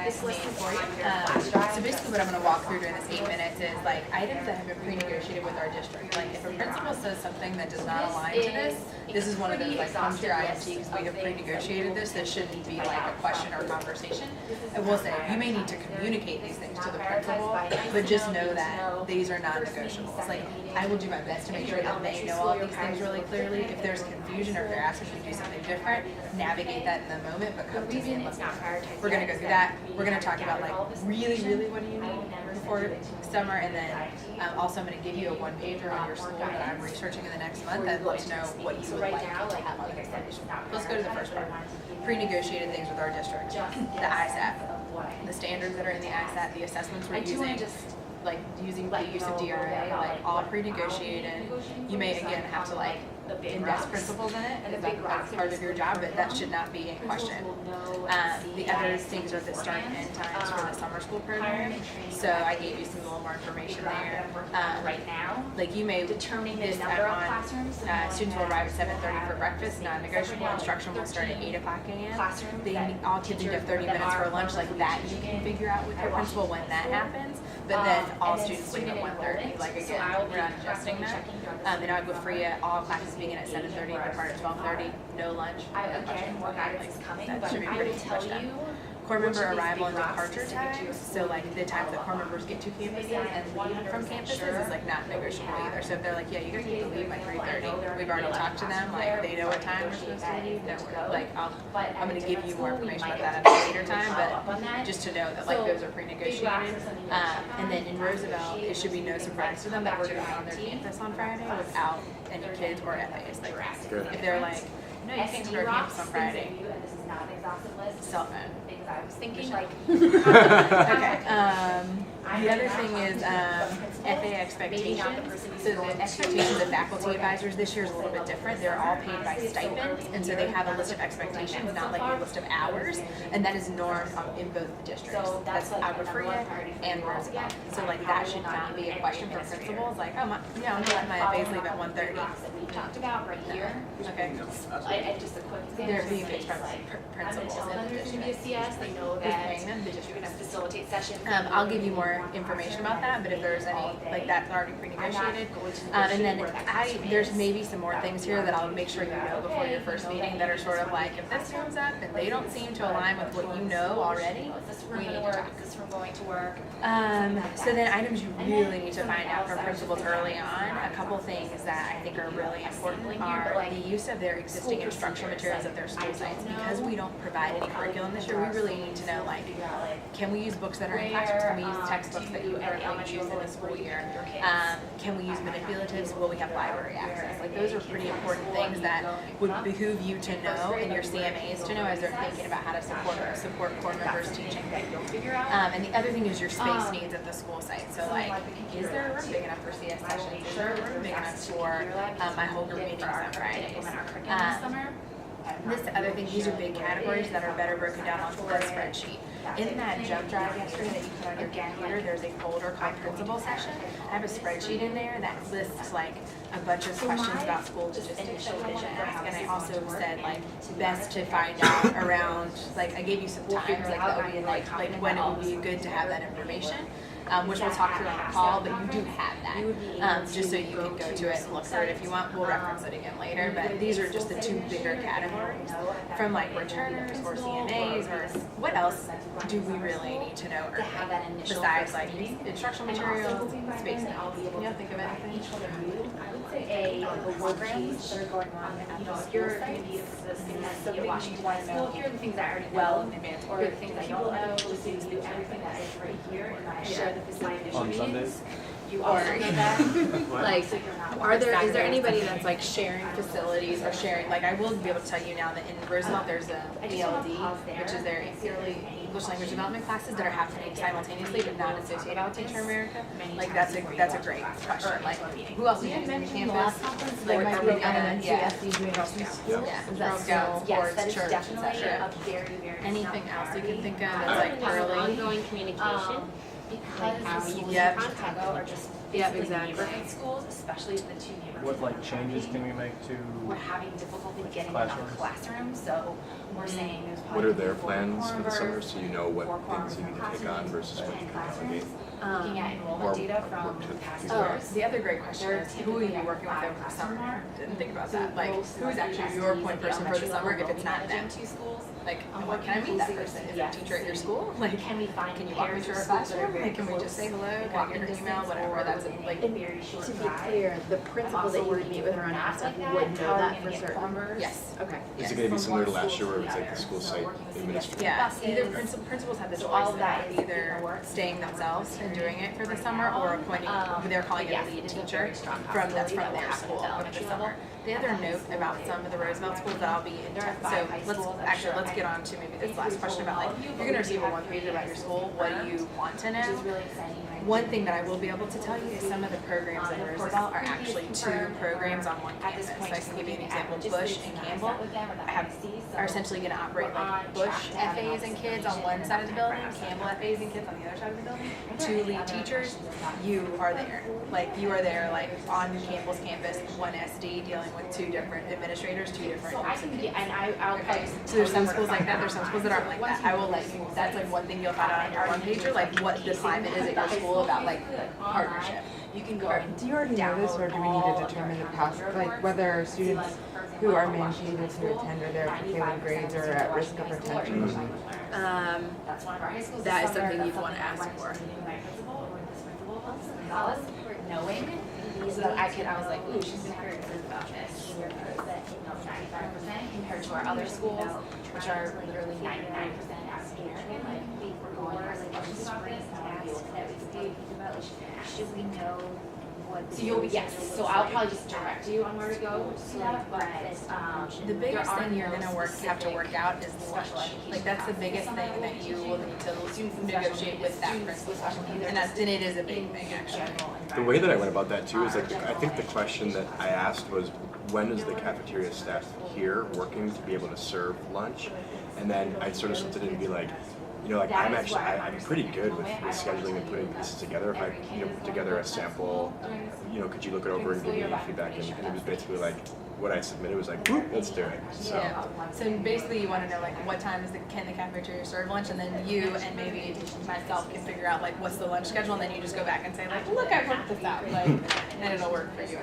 nice and neat for you. So basically what I'm going to walk through during this 8 minutes is like items that have been pre-negotiated with our district. Like if a principal says something that does not align to this is one of those like come to your IMT because we have pre-negotiated this. This shouldn't be like a question or conversation. I will say you may need to communicate these things to the principal, but just know that these are non-negotiables. Like I will do my best to make sure that they know all of these things really clearly. If there's confusion or if they're asking you to do something different, navigate that in the moment, but come to me and let me know. We're going to go through that. We're going to talk about like really what do you need before summer, and then also I'm going to give you a one-pager on your school that I'm researching in the next month that lets you know what you would like to have on information. Let's go to the first part. Pre-negotiated things with our district. The ISAT, the standards that are in the ISAT, the assessments we're using, like using the use of DRA, like all pre-negotiated. You may again have to like invest principles in it, and that's part of your job, but that should not be in question. The other things are the start and end times for the summer school program. So I gave you some little more information there. Right now, like you may determine this on students will arrive at 7:30 for breakfast, non-negotiable. Instruction will start at 8 o'clock a.m. All kids need to have 30 minutes for lunch, like that you can figure out with your principal when that happens. But then all students leave at 1:30. Like again, we're not adjusting that. In Agua Fria, all classes begin at 7:30, depart at 12:30. No lunch. That should be pretty pushed up. Core member arrival and departure times. So like the times that core members get to campuses and leave from campuses is like not negotiable either. So if they're like, yeah, you guys need to leave by 3:30, we've already talked to them. Like they know what time we're supposed to leave. No, like I'm going to give you more information about that at a later time, but just to know that like those are pre-negotiated. And then in Roosevelt, it should be no surprise to them that we're going to be on their campus on Friday without any kids or FAs. Like if they're like, no, you can't come to our campus on Friday. Cell phone. I was thinking like okay. The other thing is FA expectations. So the expectations of faculty advisors this year is a little bit different. They're all paid by stipends, and so they have a list of expectations, not like a list of hours, and that is normed in both districts. That's Agua Fria and Roosevelt. So like that should not be a question for principals. Like, oh my, yeah, I'm gonna let my FAs leave at 1:30. We talked about right here. Okay. And just a quick example. They're being paid by principals in the district. They know that you're going to facilitate sessions. I'll give you more information about that, but if there's any, like that's already pre-negotiated. And then there's maybe some more things here that I'll make sure you know before your first meeting that are sort of like, if this comes up and they don't seem to align with what you know already, we need to talk. This room going to work. So then items you really need to find out from principals early on, a couple things that I think are really important are the use of their existing instructional materials at their school sites. Because we don't provide any curriculum this year, we really need to know, like, can we use books that are in classrooms? Can we use textbooks that you currently use in the school year? Can we use manipulatives? Will we have library access? Like, those are pretty important things that would behoove you to know and your CMAs to know as they're thinking about how to support core members teaching. And the other thing is your space needs at the school site. So, like, is there a room big enough for CS sessions? Is there a room big enough for my whole group meetings on Fridays? This other thing, these are big categories that are better broken down onto the spreadsheet. In that jump drive yesterday that you put on your computer, there's a folder called Principal Session. I have a spreadsheet in there that lists like a bunch of questions about school logistics that you should ask. And I also said like best to find out around, like I gave you some times like that would be like when it would be good to have that information. Which we'll talk through on the call, but you do have that, just so you can go to it and look through it if you want. We'll reference it again later, but these are just the two bigger categories from like returners or CNAs or what else do we really need to know early besides like instructional materials, space needs. Can you think of anything? I would say the programs that are going on at the school sites, the things that you want to know. Here are the things that I already know in advance, or the things I don't know, just do everything that is right here in my share the facility On Sundays? You also know that. Like, is there anybody that's like sharing facilities or sharing, like I will be able to tell you now that in Roosevelt there's a ELD, which is their yearly English language development classes that are happening simultaneously but not associated with Teach for America. Like that's a great question. Like who else is using the campus? Like are we gonna, yeah, Girl Scouts, sports, church, etc. Anything else you can think of that's like early? Ongoing communication. because how the you schools can in Chicago are just Yeah, basically exactly. neighborhood schools, especially the two neighborhoods. What like changes can we make to? We're having difficulty getting enough classrooms, so we're saying there's What probably are their 4 plans for the summer, quorum so you know what four things you need to take on versus what you can delegate? looking at Or enrollment data from work to past do Oh, years. the other great question is who are you working with over the summer? Didn't think about that. Like, who's actually your point person for the summer if it's not them? Two schools. Like, what can I meet that person? Is it a teacher at your school? Like, Can we find can you walk me through our classroom? Like, can we just say hello? Can I get her email? Whatever. That's it. Like, very short To be drive. clear, the principal that you would meet with around half stuff would know that for certain. yes. Okay. Is it gonna be similar to last year where it's like the school site administrator? Yeah, either principals have the So all choice of of that is either staying themselves and doing it for the summer or appointing, they're calling it a lead teacher that's from their school over the summer. The other note about some of the Roosevelt schools that I'll be in touch, so let's get on to maybe this last question about like, you're gonna receive a one-pager about your school, what do you want to know? Which is really exciting. One thing that I will be able to tell you is some of the programs in Roosevelt are actually 2 programs on one campus. So I can give you an example, Bush and Campbell are essentially gonna operate like Bush FAs and kids on one side of the building, Campbell FAs and kids on the other side of the building. 2 lead teachers, you are there. Like, you are there like on Campbell's campus, 1 SD dealing with 2 different administrators, 2 different So I groups of can kids. get, and I'll probably. So there's some schools like that, there's some schools that aren't like that. I will let you, that's like one thing you'll find out on your one pager, like what the assignment is at your school about like partnership. You can go. Do you already know this, or do we need to determine the past, like whether students who are mandated to attend or their failing grades are at risk of retention? That's one of our high schools. That is This summer, something you'd that's wanna something ask I went for. to meeting my principal or this principal about, knowing, so that I was like, ooh, she's been very good about this. 95% compared to our other schools, which are literally 99% African American. Like, we're going to like a spring Should we know what? So you'll be, yes, so I'll probably just direct you on where to go, but, The biggest there are thing you're gonna no have to work out is lunch. Like, that's the biggest thing that you will need to negotiate with that principal. And it is a big thing, actually. The way that I went about that too is like, I think the question that I asked was, when is the cafeteria staff here working to be able to serve lunch? And then I sort of slipped it in and be like, you know, like I'm pretty good with scheduling and putting pieces together. If I, put together a sample, could you look it over and give me feedback? And it was basically like, what I submitted was like, whoop, let's do it. So. Yeah. So basically, you want to know like what time can the cafeteria serve lunch, and then you and maybe myself can figure out like what's the lunch schedule, and then you just go back and say like, look, I worked this out, like, and it'll work for you.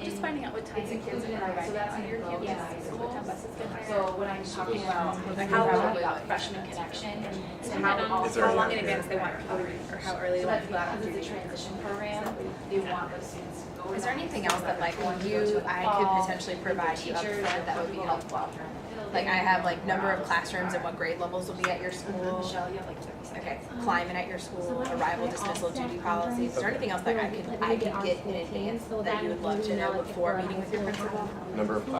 Just finding out what time the kids are gonna So that's on your campus. what time buses get there. So when I'm talking about How long- about freshman connection, Is there how long any in advance they want people to read, or how early they so want that's people out because to it's a read. transition program, they want those students to go. Is there anything else that like I could potentially provide you up front that would be helpful? Like I have like number of classrooms and what grade levels will be at your school. Michelle, you have like 30 seconds. Okay, climate at your school, arrival, dismissal, duty policies. Is there anything else that I could get in advance that you would love to know before meeting with your principal? Number of